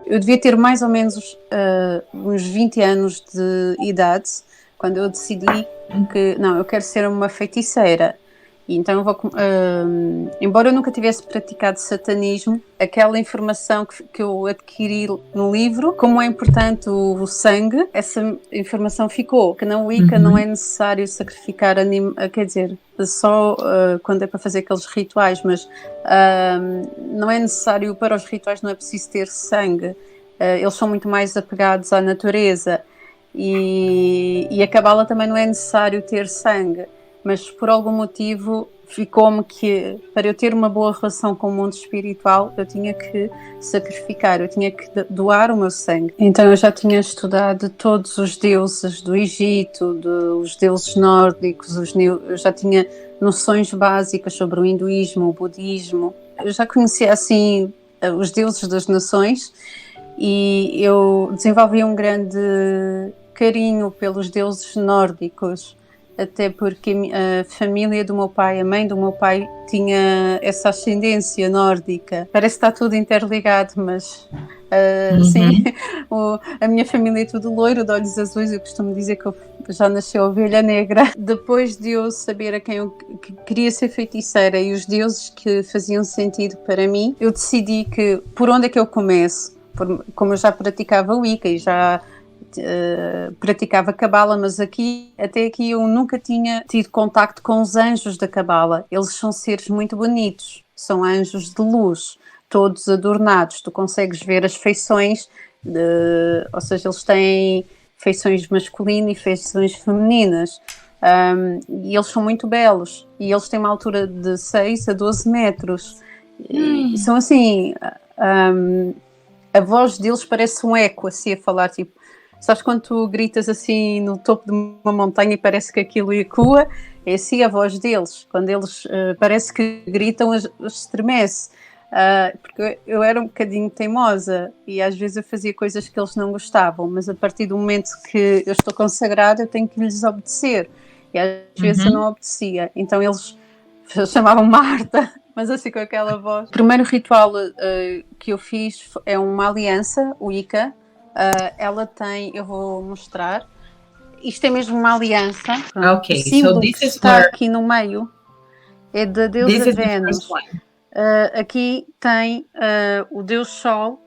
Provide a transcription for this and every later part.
eu devia ter mais ou menos uns 20 anos de idade, quando eu decidi que, não, eu quero ser uma feiticeira. E então eu vou, embora eu nunca tivesse praticado satanismo, aquela informação que eu adquiri no livro, como é importante o sangue, essa informação ficou, que na Wicca não é necessário sacrificar quer dizer, só quando é para fazer aqueles rituais, mas não é necessário, para os rituais não é preciso ter sangue, eles são muito mais apegados à natureza, e a cabala também não é necessário ter sangue. Mas por algum motivo ficou-me que para eu ter uma boa relação com o mundo espiritual eu tinha que sacrificar, eu tinha que doar o meu sangue. Então eu já tinha estudado todos os deuses do Egito, os deuses nórdicos, eu já tinha noções básicas sobre o hinduísmo, o budismo. Eu já conhecia assim os deuses das nações e eu desenvolvi um grande carinho pelos deuses nórdicos. Até porque a família do meu pai, a mãe do meu pai, tinha essa ascendência nórdica. Parece que está tudo interligado, mas sim, a minha família é tudo loiro, de olhos azuis. Eu costumo dizer que eu já nasci ovelha negra. Depois de eu saber a quem eu queria ser feiticeira e os deuses que faziam sentido para mim, eu decidi que por onde é que eu começo? Como eu já praticava Wicca e já praticava cabala, mas até aqui eu nunca tinha tido contacto com os anjos da cabala. Eles são seres muito bonitos, são anjos de luz, todos adornados, tu consegues ver as feições, ou seja, eles têm feições masculinas e feições femininas, e eles são muito belos, e eles têm uma altura de 6 a 12 metros, e são assim, a voz deles parece um eco, assim a falar, tipo, sabes quando tu gritas assim no topo de uma montanha e parece que aquilo ecoa? É assim a voz deles. Quando eles parece que gritam, estremece. Porque eu era um bocadinho teimosa e às vezes eu fazia coisas que eles não gostavam, mas a partir do momento que eu estou consagrada eu tenho que lhes obedecer. E às vezes eu não obedecia. Então eles chamavam Marta, mas assim com aquela voz. O primeiro ritual que eu fiz é uma aliança, Wicca. Ela tem, eu vou mostrar, isto é mesmo uma aliança. Okay, o símbolo so que está aqui no meio é da deusa Vênus. Aqui tem o deus Sol,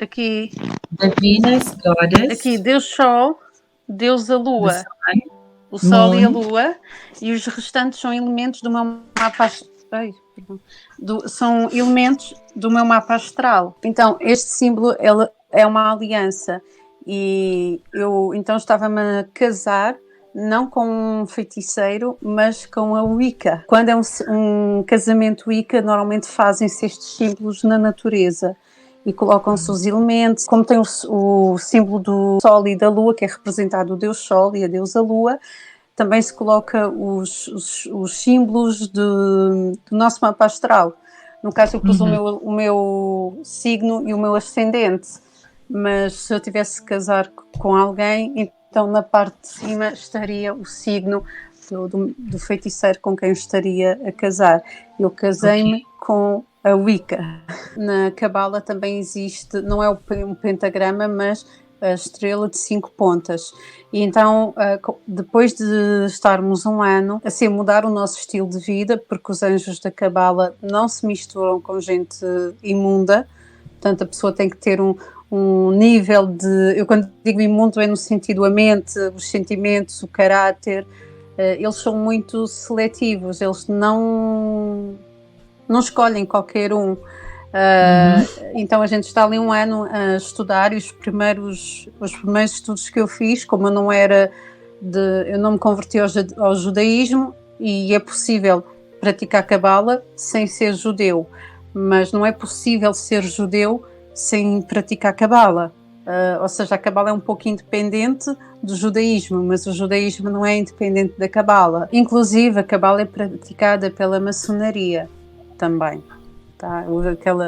aqui the Venus goddess, aqui deus Sol, deusa Lua, o Sol Moon. e a Lua, e os restantes são elementos do meu mapa são elementos do meu mapa astral. Então este símbolo é uma aliança e eu então estava-me a casar não com um feiticeiro, mas com a Wicca. Quando é um casamento Wicca, normalmente fazem-se estes símbolos na natureza e colocam-se os elementos, como tem o símbolo do Sol e da Lua, que é representado o Deus Sol e a deusa Lua, também se coloca os símbolos do nosso mapa astral. No caso eu pus o meu signo e o meu ascendente, mas se eu tivesse que casar com alguém, então na parte de cima estaria o signo do feiticeiro com quem eu estaria a casar. Eu casei-me com a Wicca. Na cabala também existe, não é um pentagrama, mas a estrela de 5 pontas. E então, depois de estarmos um ano a mudar o nosso estilo de vida, porque os anjos da cabala não se misturam com gente imunda, portanto a pessoa tem que ter um nível de... Eu quando digo imundo é no sentido a mente, os sentimentos, o caráter. Eles são muito seletivos, eles não escolhem qualquer um. Então a gente está ali um ano a estudar e os primeiros estudos que eu fiz, como eu não me converti ao judaísmo, e é possível praticar cabala sem ser judeu, mas não é possível ser judeu sem praticar cabala. Ou seja, a cabala é um pouco independente do judaísmo, mas o judaísmo não é independente da cabala. Inclusive a cabala é praticada pela maçonaria também. Tá?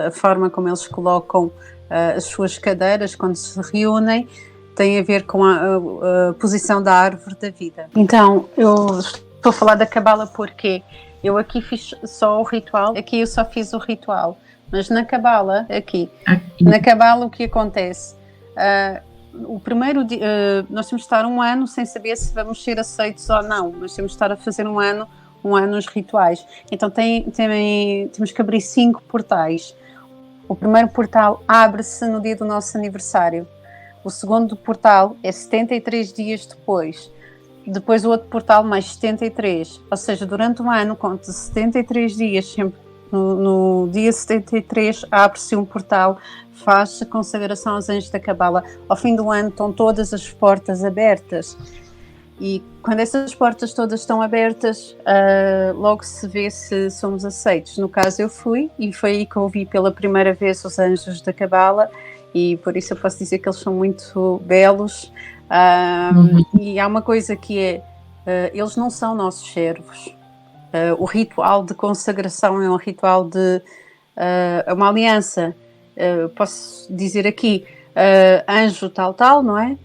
A forma como eles colocam as suas cadeiras quando se reúnem tem a ver com a posição da árvore da vida. Então, eu estou a falar da cabala porque eu aqui fiz só o ritual, aqui eu só fiz o ritual. Mas na Cabala, aqui, Aqui. na Cabala o que acontece? O primeiro dia, nós temos de estar um ano sem saber se vamos ser aceitos ou não, mas temos de estar a fazer um ano os rituais. Então temos que abrir 5 portais. O primeiro portal abre-se no dia do nosso aniversário. O segundo portal é 73 dias depois. Depois o outro portal mais 73. Ou seja, durante um ano, conta 73 dias, sempre no dia 73 abre-se um portal, faz a consagração aos anjos da Cabala. Ao fim do ano estão todas as portas abertas. E quando essas portas todas estão abertas, logo se vê se somos aceitos. No caso eu fui, e foi aí que eu ouvi pela primeira vez os anjos da Cabala, e por isso eu posso dizer que eles são muito belos. E há uma coisa que é, eles não são nossos servos. O ritual de consagração é um ritual de uma aliança. Posso dizer aqui, anjo tal, não é?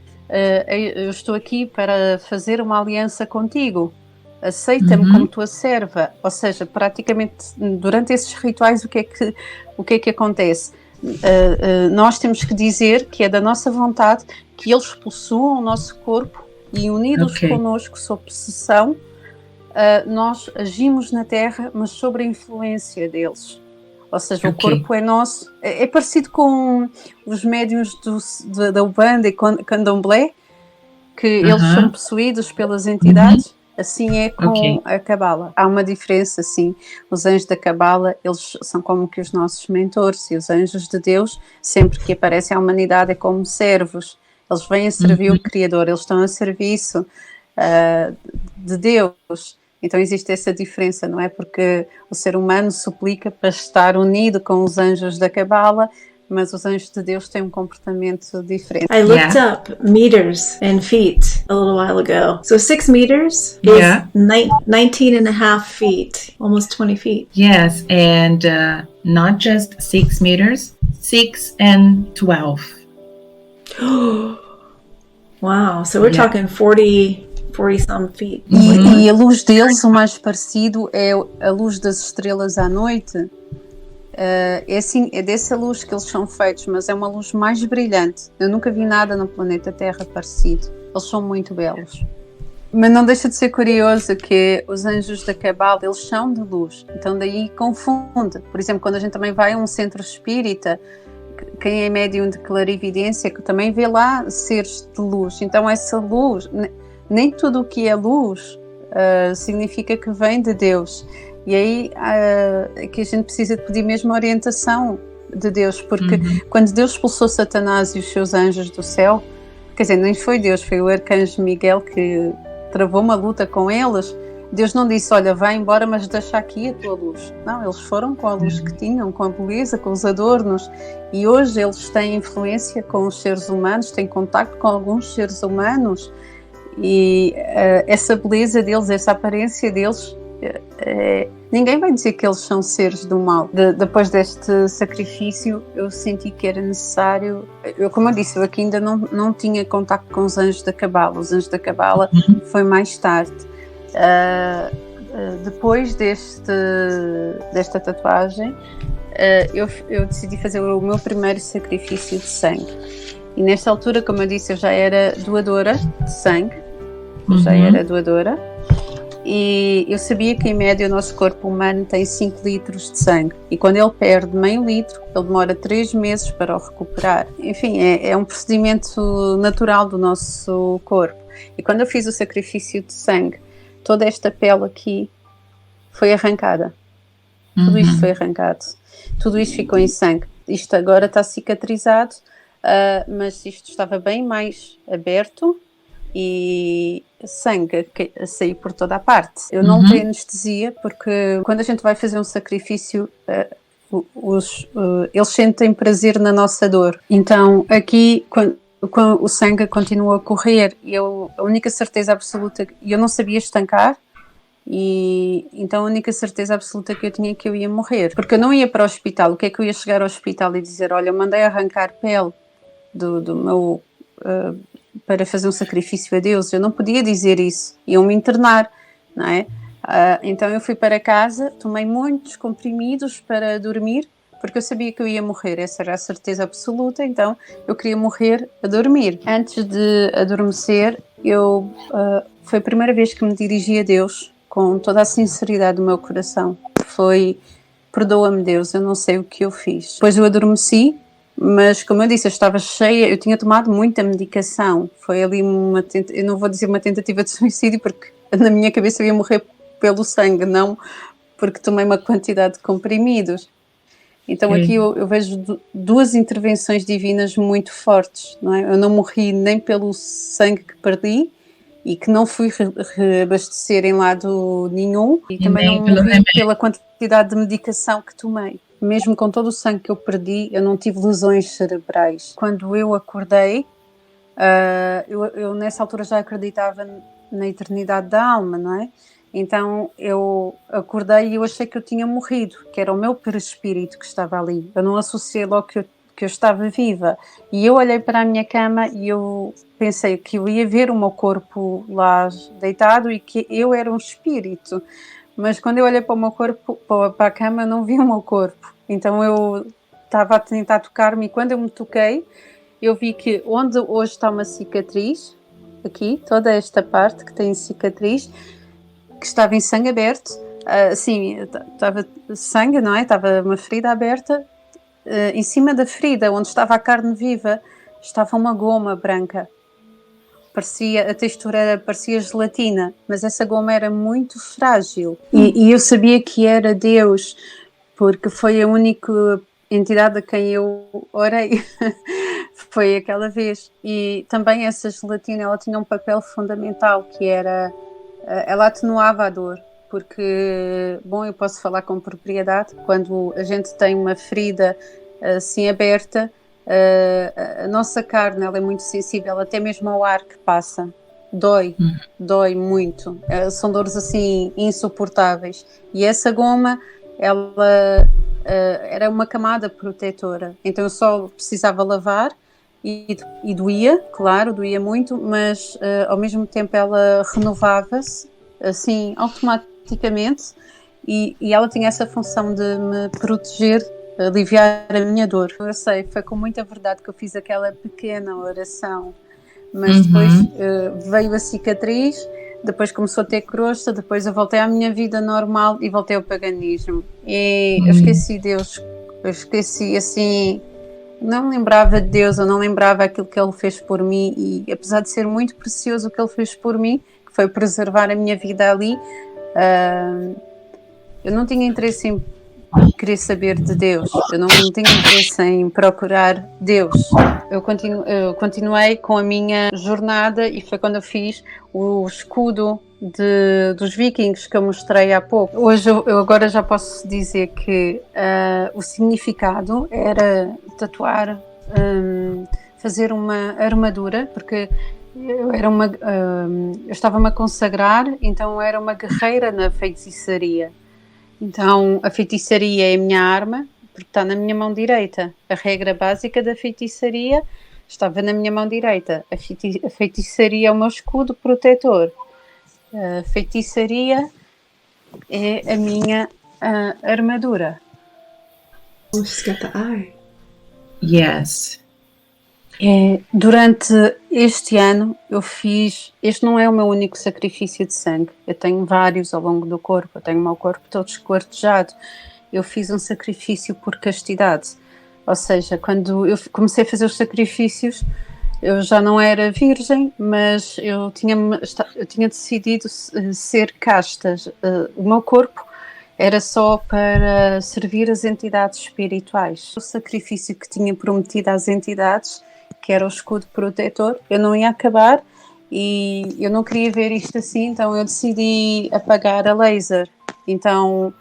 Eu estou aqui para fazer uma aliança contigo, aceita-me como tua serva. Ou seja, praticamente durante esses rituais o que é que acontece? Nós temos que dizer que é da nossa vontade que eles possuam o nosso corpo e unidos connosco sob possessão, nós agimos na Terra, mas sob a influência deles. Ou seja, o corpo é nosso. É parecido com os médiuns da Ubanda e Candomblé, que eles são possuídos pelas entidades. Assim é com a Cabala. Há uma diferença, sim. Os anjos da Cabala, eles são como que os nossos mentores, e os anjos de Deus, sempre que aparecem à humanidade, é como servos. Eles vêm a servir o Criador, eles estão a serviço de Deus. Então existe essa diferença, não é? Porque o ser humano suplica para estar unido com os anjos da Cabala, mas os anjos de Deus têm um comportamento diferente. I looked up meters and feet a little while ago. So 6 meters is 19 and a half feet, almost 20 feet. Yes, and not just 6 meters, 6 and 12. Wow, so we're talking 40 some feet. E a luz deles, o mais parecido, é a luz das estrelas à noite. É assim, é dessa luz que eles são feitos, mas é uma luz mais brilhante. Eu nunca vi nada no planeta Terra parecido. Eles são muito belos. Mas não deixa de ser curioso que os anjos da Cabala, eles são de luz. Então daí confunde. Por exemplo, quando a gente também vai a um centro espírita, quem é médium de clarividência, que também vê lá seres de luz. Então essa luz, nem tudo o que é luz significa que vem de Deus. E aí é que a gente precisa de pedir mesmo a orientação de Deus, porque quando Deus expulsou Satanás e os seus anjos do céu, quer dizer, nem foi Deus, foi o arcanjo Miguel que travou uma luta com eles. Deus não disse, olha, vai embora, mas deixa aqui a tua luz. Não, eles foram com a luz que tinham, com a beleza, com os adornos. E hoje eles têm influência com os seres humanos, têm contacto com alguns seres humanos. E essa beleza deles, essa aparência deles, ninguém vai dizer que eles são seres do mal. Depois deste sacrifício, eu senti que era necessário. Como eu disse, eu aqui ainda não tinha contacto com os anjos da Cabala. Os anjos da Cabala foi mais tarde. Depois desta tatuagem, eu decidi fazer o meu primeiro sacrifício de sangue. E nesta altura, como eu disse, eu já era doadora de sangue. E eu sabia que em média o nosso corpo humano tem 5 litros de sangue, e quando ele perde meio litro, ele demora 3 meses para o recuperar. Enfim, é um procedimento natural do nosso corpo. E quando eu fiz o sacrifício de sangue, toda esta pele aqui foi arrancada. Tudo isto foi arrancado. Tudo isto ficou em sangue. Isto agora está cicatrizado, mas isto estava bem mais aberto e sangue a sair por toda a parte. Eu não tenho anestesia, porque quando a gente vai fazer um sacrifício, eles sentem prazer na nossa dor. Então aqui, quando o sangue continua a correr, a única certeza absoluta, eu não sabia estancar, e então a única certeza absoluta que eu tinha é que eu ia morrer, porque eu não ia para o hospital. O que é que eu ia chegar ao hospital e dizer, olha, eu mandei arrancar pele do meu para fazer um sacrifício a Deus? Eu não podia dizer isso, iam-me internar, não é? Então eu fui para casa, tomei muitos comprimidos para dormir, porque eu sabia que eu ia morrer, essa era a certeza absoluta, então eu queria morrer a dormir. Antes de adormecer, foi a primeira vez que me dirigi a Deus com toda a sinceridade do meu coração. Foi: perdoa-me, Deus, eu não sei o que eu fiz. Depois eu adormeci, mas como eu disse, eu estava cheia, eu tinha tomado muita medicação. Foi ali eu não vou dizer uma tentativa de suicídio, porque na minha cabeça eu ia morrer pelo sangue, não porque tomei uma quantidade de comprimidos. Então aqui eu vejo duas intervenções divinas muito fortes, não é? Eu não morri nem pelo sangue que perdi e que não fui reabastecer em lado nenhum, e também não morri pela quantidade de medicação que tomei. Mesmo com todo o sangue que eu perdi, eu não tive lesões cerebrais. Quando eu acordei, eu nessa altura já acreditava na eternidade da alma, não é? Então eu acordei e eu achei que eu tinha morrido, que era o meu perispírito que estava ali. Eu não associei logo que eu estava viva. E eu olhei para a minha cama e eu pensei que eu ia ver o meu corpo lá deitado e que eu era um espírito. Mas quando eu olhei para o meu corpo, para a cama, eu não vi o meu corpo. Então eu estava a tentar tocar-me, e quando eu me toquei, eu vi que onde hoje está uma cicatriz, aqui, toda esta parte que tem cicatriz, que estava em sangue aberto, assim, estava sangue, não é? Estava uma ferida aberta, em cima da ferida, onde estava a carne viva, estava uma goma branca. A textura parecia gelatina, mas essa goma era muito frágil. E eu sabia que era Deus, porque foi a única entidade a quem eu orei. Foi aquela vez. E também essa gelatina, ela tinha um papel fundamental, que era... ela atenuava a dor, porque, bom, eu posso falar com propriedade, quando a gente tem uma ferida assim aberta, a nossa carne, ela é muito sensível, até mesmo ao ar que passa, dói muito, são dores assim insuportáveis, e essa goma, ela era uma camada protetora, então eu só precisava lavar, e doía, claro, doía muito, mas ao mesmo tempo ela renovava-se assim automaticamente, e ela tinha essa função de me proteger, aliviar a minha dor. Eu sei, foi com muita verdade que eu fiz aquela pequena oração, mas depois veio a cicatriz, depois começou a ter crosta, depois eu voltei à minha vida normal e voltei ao paganismo, e eu esqueci Deus, eu esqueci assim... Não me lembrava de Deus, eu não lembrava aquilo que Ele fez por mim, e apesar de ser muito precioso o que Ele fez por mim, que foi preservar a minha vida ali, eu não tinha interesse em querer saber de Deus, eu não tinha interesse em procurar Deus. Eu continuei com a minha jornada, e foi quando eu fiz o escudo dos vikings que eu mostrei há pouco. Hoje eu agora já posso dizer que o significado era tatuar, fazer uma armadura, porque eu estava-me a consagrar, então eu era uma guerreira na feitiçaria. Então a feitiçaria é a minha arma, porque está na minha mão direita. A regra básica da feitiçaria estava na minha mão direita. A feitiçaria é o meu escudo protetor. A feitiçaria é a minha armadura. Oh, she's got the eye. Yes. Durante este ano eu fiz... Este não é o meu único sacrifício de sangue. Eu tenho vários ao longo do corpo. Eu tenho o meu corpo todo esquartejado. Eu fiz um sacrifício por castidade. Ou seja, quando eu comecei a fazer os sacrifícios, eu já não era virgem, mas eu tinha decidido ser casta. O meu corpo era só para servir as entidades espirituais. O sacrifício que tinha prometido às entidades, que era o escudo protetor, eu não ia acabar, e eu não queria ver isto assim, então eu decidi apagar a laser. Então,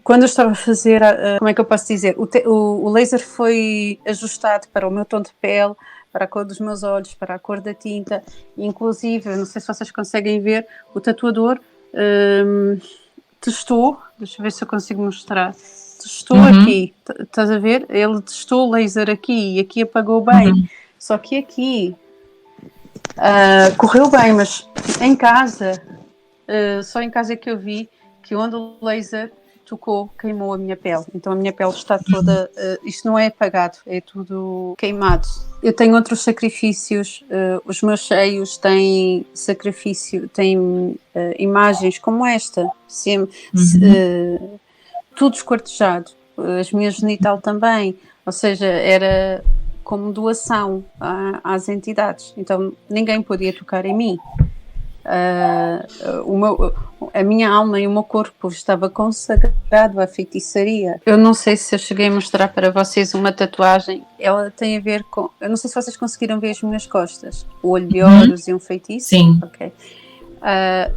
quando eu estava a fazer, como é que eu posso dizer, o laser foi ajustado para o meu tom de pele, para a cor dos meus olhos, para a cor da tinta, inclusive, eu não sei se vocês conseguem ver, o tatuador testou, deixa eu ver se eu consigo mostrar, testou aqui, estás a ver? Ele testou o laser aqui e aqui apagou bem, só que aqui correu bem, mas em casa, só em casa é que eu vi que onde o laser tocou, queimou a minha pele. Então a minha pele está toda, isto não é apagado, é tudo queimado. Eu tenho outros sacrifícios, os meus seios têm sacrifício, têm imagens como esta, tudo esquartejado, as minhas genital também, ou seja, era como doação às entidades, então ninguém podia tocar em mim. A minha alma e o meu corpo estava consagrado à feitiçaria. Eu não sei se eu cheguei a mostrar para vocês uma tatuagem. Ela tem a ver com... Eu não sei se vocês conseguiram ver as minhas costas. O olho de Horus e um feitiço. Sim. Ok.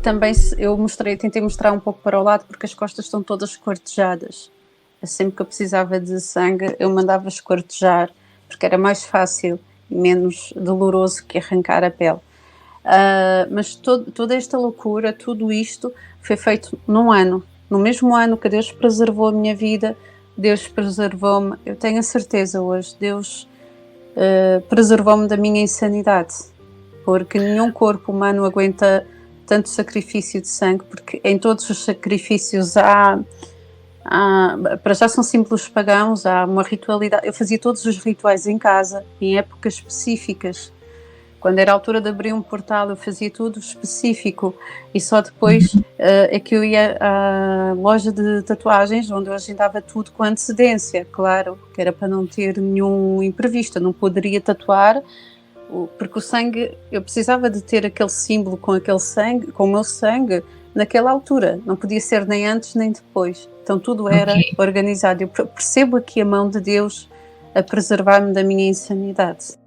Também eu tentei mostrar um pouco para o lado porque as costas estão todas esquartejadas. Sempre que eu precisava de sangue eu mandava esquartejar porque era mais fácil e menos doloroso que arrancar a pele. Mas toda esta loucura, tudo isto foi feito num ano. No mesmo ano que Deus preservou a minha vida, Deus preservou-me, eu tenho a certeza hoje, Deus preservou-me da minha insanidade, porque nenhum corpo humano aguenta tanto sacrifício de sangue, porque em todos os sacrifícios para já são símbolos pagãos, há uma ritualidade. Eu fazia todos os rituais em casa, em épocas específicas. Quando era a altura de abrir um portal, eu fazia tudo específico e só depois é que eu ia à loja de tatuagens, onde eu agendava tudo com antecedência, claro, que era para não ter nenhum imprevisto. Eu não poderia tatuar, porque o sangue, eu precisava de ter aquele símbolo com aquele sangue, com o meu sangue, naquela altura. Não podia ser nem antes nem depois. Então tudo era organizado. Eu percebo aqui a mão de Deus a preservar-me da minha insanidade.